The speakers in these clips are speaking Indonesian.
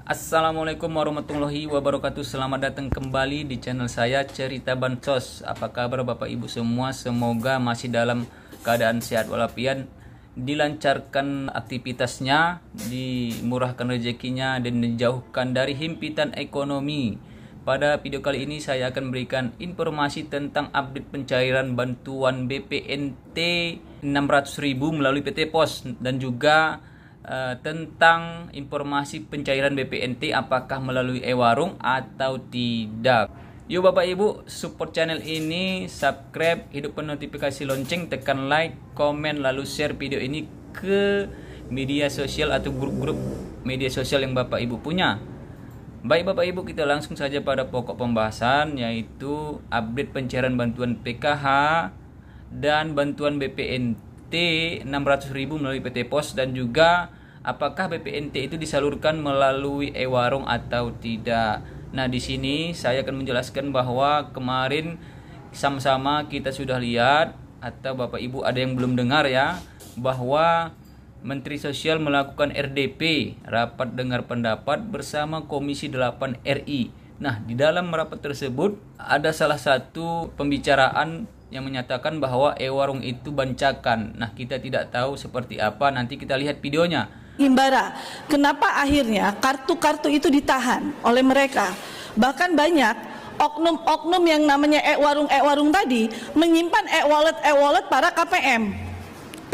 Assalamualaikum warahmatullahi wabarakatuh. Selamat datang kembali di channel saya Cerita Bansos. Apa kabar Bapak Ibu semua? Semoga masih dalam keadaan sehat walafiat, dilancarkan aktivitasnya, dimurahkan rezekinya, dan dijauhkan dari himpitan ekonomi. Pada video kali ini saya akan memberikan informasi tentang update pencairan bantuan BPNT 600.000 melalui PT Pos, dan juga tentang informasi pencairan BPNT apakah melalui e-warung atau tidak. Yuk Bapak Ibu, support channel ini, subscribe, hidupkan notifikasi lonceng, tekan like, komen, lalu share video ini ke media sosial atau grup-grup media sosial yang Bapak Ibu punya. Baik Bapak Ibu, kita langsung saja pada pokok pembahasan, yaitu update pencairan bantuan PKH dan bantuan BPNT 600.000 melalui PT Pos, dan juga apakah BPNT itu disalurkan melalui e-warung atau tidak. Nah, di sini saya akan menjelaskan bahwa kemarin sama-sama kita sudah lihat, atau Bapak Ibu ada yang belum dengar ya, bahwa Menteri Sosial melakukan RDP, rapat dengar pendapat bersama Komisi 8 RI. Nah, di dalam rapat tersebut ada salah satu pembicaraan yang menyatakan bahwa e-warung itu bancakan. Nah, kita tidak tahu seperti apa, nanti kita lihat videonya. Himbara, kenapa akhirnya kartu-kartu itu ditahan oleh mereka? Bahkan banyak oknum-oknum yang namanya e-warung tadi menyimpan e-wallet para KPM.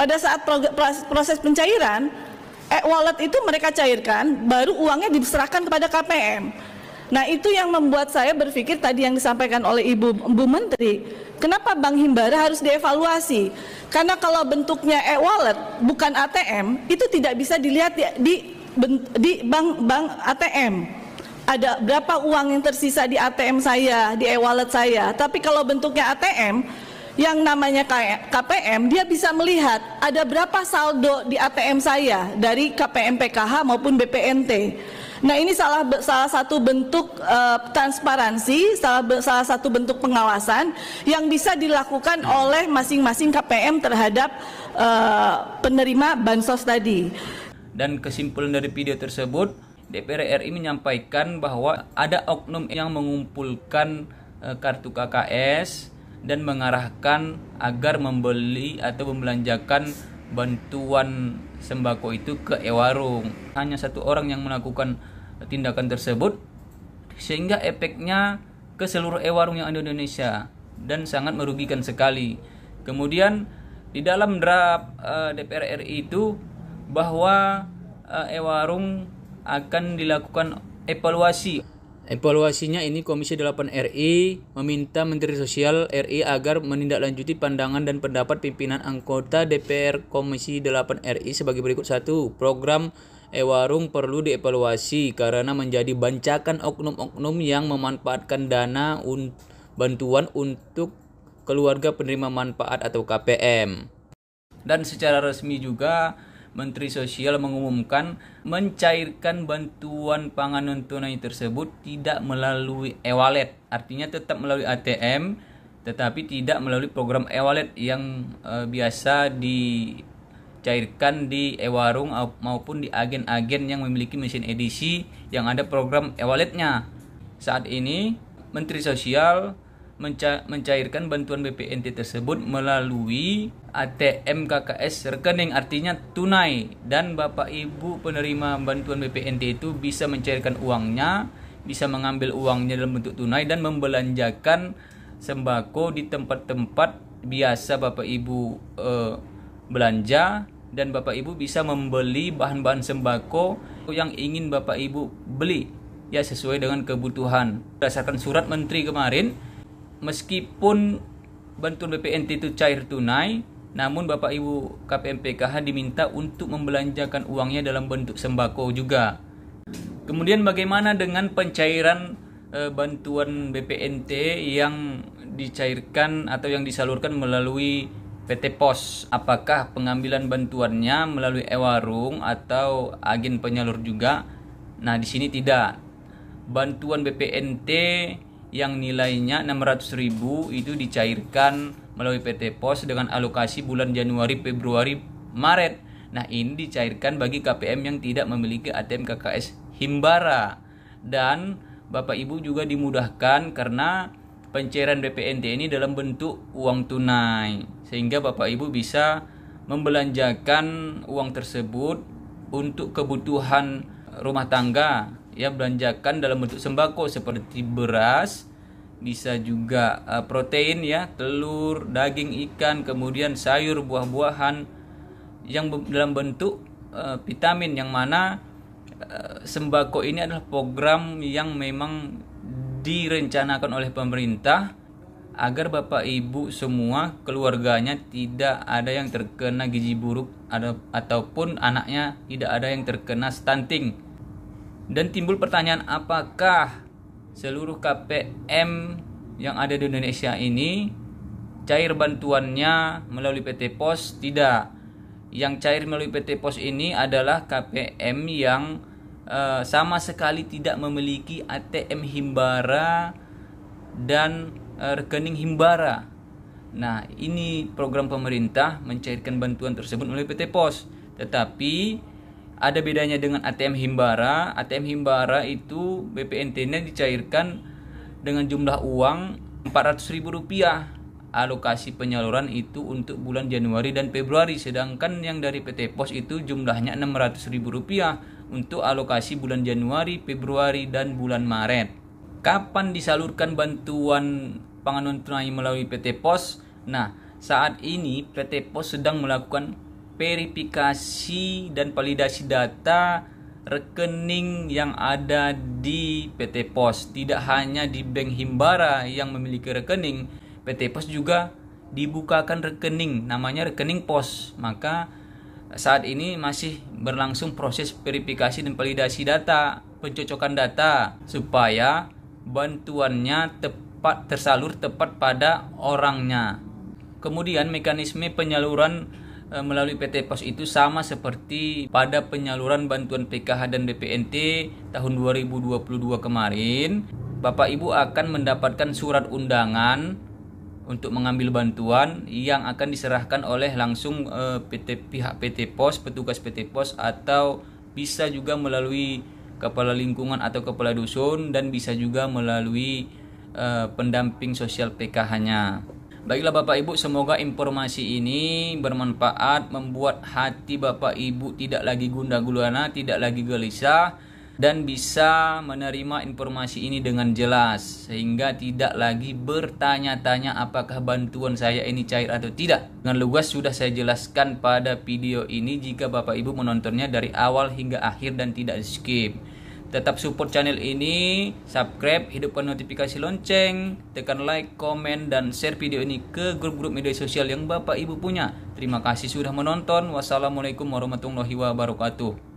Pada saat proses pencairan, e-wallet itu mereka cairkan, baru uangnya diserahkan kepada KPM. Nah, itu yang membuat saya berpikir tadi yang disampaikan oleh Ibu Menteri, kenapa Bank Himbara harus dievaluasi? Karena kalau bentuknya e-wallet bukan ATM, itu tidak bisa dilihat di bank ATM. Ada berapa uang yang tersisa di ATM saya, di e-wallet saya. Tapi kalau bentuknya ATM, yang namanya KPM, dia bisa melihat ada berapa saldo di ATM saya dari KPM PKH maupun BPNT. Nah, ini salah satu bentuk transparansi, salah satu bentuk pengawasan yang bisa dilakukan oleh masing-masing KPM terhadap penerima bansos tadi. Dan kesimpulan dari video tersebut, DPR RI menyampaikan bahwa ada oknum yang mengumpulkan kartu KKS dan mengarahkan agar membeli atau membelanjakan bantuan sembako itu ke e-warung. Hanya satu orang yang melakukan tindakan tersebut, sehingga efeknya ke seluruh e-warung yang ada di Indonesia dan sangat merugikan sekali. Kemudian di dalam draft DPR RI itu bahwa e-warung akan dilakukan evaluasi. Evaluasinya ini Komisi 8 RI meminta Menteri Sosial RI agar menindaklanjuti pandangan dan pendapat pimpinan anggota DPR Komisi 8 RI sebagai berikut. 1. Program e-warung perlu dievaluasi karena menjadi bancakan oknum-oknum yang memanfaatkan dana bantuan untuk keluarga penerima manfaat atau KPM. Dan secara resmi juga Menteri Sosial mengumumkan mencairkan bantuan pangan non tunai tersebut tidak melalui e-wallet. Artinya tetap melalui ATM, tetapi tidak melalui program e-wallet yang biasa dicairkan di e-warung maupun di agen-agen yang memiliki mesin edisi yang ada program e-walletnya. Saat ini Menteri Sosial mencairkan bantuan BPNT tersebut melalui ATM KKS rekening, artinya tunai, dan Bapak Ibu penerima bantuan BPNT itu bisa mencairkan uangnya, bisa mengambil uangnya dalam bentuk tunai dan membelanjakan sembako di tempat-tempat biasa Bapak Ibu belanja, dan Bapak Ibu bisa membeli bahan-bahan sembako yang ingin Bapak Ibu beli ya sesuai dengan kebutuhan. Berdasarkan surat Menteri kemarin, meskipun bantuan BPNT itu cair tunai, namun Bapak Ibu KPM PKH diminta untuk membelanjakan uangnya dalam bentuk sembako juga. Kemudian bagaimana dengan pencairan bantuan BPNT yang dicairkan atau yang disalurkan melalui PT Pos? Apakah pengambilan bantuannya melalui e-warung atau agen penyalur juga? Nah, di sini tidak. Bantuan BPNT yang nilainya 600.000 itu dicairkan melalui PT Pos dengan alokasi bulan Januari, Februari, Maret. Nah, ini dicairkan bagi KPM yang tidak memiliki ATM KKS Himbara. Dan Bapak Ibu juga dimudahkan karena pencairan BPNT ini dalam bentuk uang tunai, sehingga Bapak Ibu bisa membelanjakan uang tersebut untuk kebutuhan rumah tangga, ya, belanjakan dalam bentuk sembako seperti beras, bisa juga protein, ya, telur, daging, ikan, kemudian sayur, buah-buahan yang dalam bentuk vitamin, yang mana sembako ini adalah program yang memang direncanakan oleh pemerintah agar Bapak Ibu semua keluarganya tidak ada yang terkena gizi buruk ataupun anaknya tidak ada yang terkena stunting. Dan timbul pertanyaan, apakah seluruh KPM yang ada di Indonesia ini cair bantuannya melalui PT POS? Tidak. Yang cair melalui PT POS ini adalah KPM yang sama sekali tidak memiliki ATM Himbara dan rekening Himbara. Nah, ini program pemerintah mencairkan bantuan tersebut melalui PT POS. Tetapi ada bedanya dengan ATM Himbara. ATM Himbara itu BPNT-nya dicairkan dengan jumlah uang Rp400.000. Alokasi penyaluran itu untuk bulan Januari dan Februari, sedangkan yang dari PT POS itu jumlahnya Rp600.000 untuk alokasi bulan Januari, Februari, dan bulan Maret. Kapan disalurkan bantuan pangan non tunai melalui PT POS? Nah, saat ini PT POS sedang melakukan verifikasi dan validasi data rekening yang ada di PT POS. Tidak hanya di Bank Himbara yang memiliki rekening, PT POS juga dibukakan rekening, namanya rekening POS. Maka saat ini masih berlangsung proses verifikasi dan validasi data, pencocokan data, supaya bantuannya tepat tersalur tepat pada orangnya. Kemudian mekanisme penyaluran melalui PT POS itu sama seperti pada penyaluran bantuan PKH dan BPNT tahun 2022 kemarin. Bapak Ibu akan mendapatkan surat undangan untuk mengambil bantuan yang akan diserahkan oleh langsung pihak PT POS, petugas PT POS, atau bisa juga melalui kepala lingkungan atau kepala dusun, dan bisa juga melalui pendamping sosial PKH-nya. Baiklah Bapak Ibu, semoga informasi ini bermanfaat, membuat hati Bapak Ibu tidak lagi gundah gulana, tidak lagi gelisah, dan bisa menerima informasi ini dengan jelas, sehingga tidak lagi bertanya-tanya apakah bantuan saya ini cair atau tidak. Dengan lugas sudah saya jelaskan pada video ini jika Bapak Ibu menontonnya dari awal hingga akhir dan tidak skip. Tetap support channel ini, subscribe, hidupkan notifikasi lonceng, tekan like, komen, dan share video ini ke grup-grup media sosial yang Bapak Ibu punya. Terima kasih sudah menonton. Wassalamualaikum warahmatullahi wabarakatuh.